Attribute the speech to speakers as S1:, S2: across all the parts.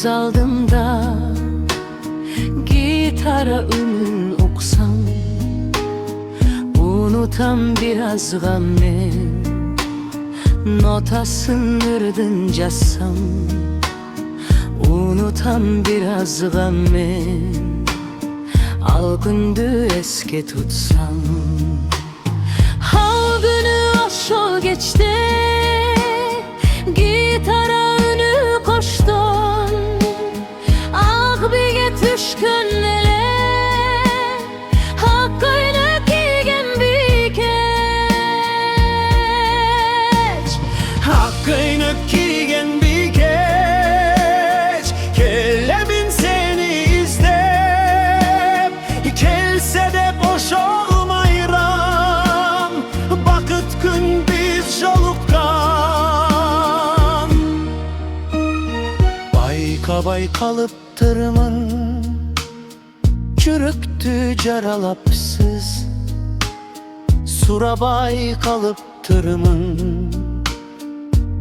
S1: aldımda gitara ünün okusam, unutam biraz gammen, notasını ırdıncassam, unutam biraz gammen, al gündü eske tutsam. Al günü aşağı geçti, gitara ünü koştun, ah bir düşkün ele, hakkını kiygen bir keç,
S2: hakkını kiygen bir keç. Kellemin seni izlep, kelse de boş olmayram, bakıt gün biz jolukkan. Bay kalıp tırmın, çürüktü caralapsız. Surabay kalıp tırmın,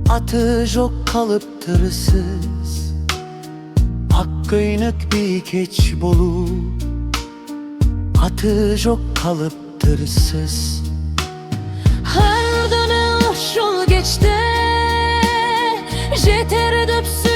S2: atı jok kalıp tırsız. Hakkıynak bir keç bolu, atı jok kalıp tırsız.
S1: her dönem aşağı geçti, jeter döpsün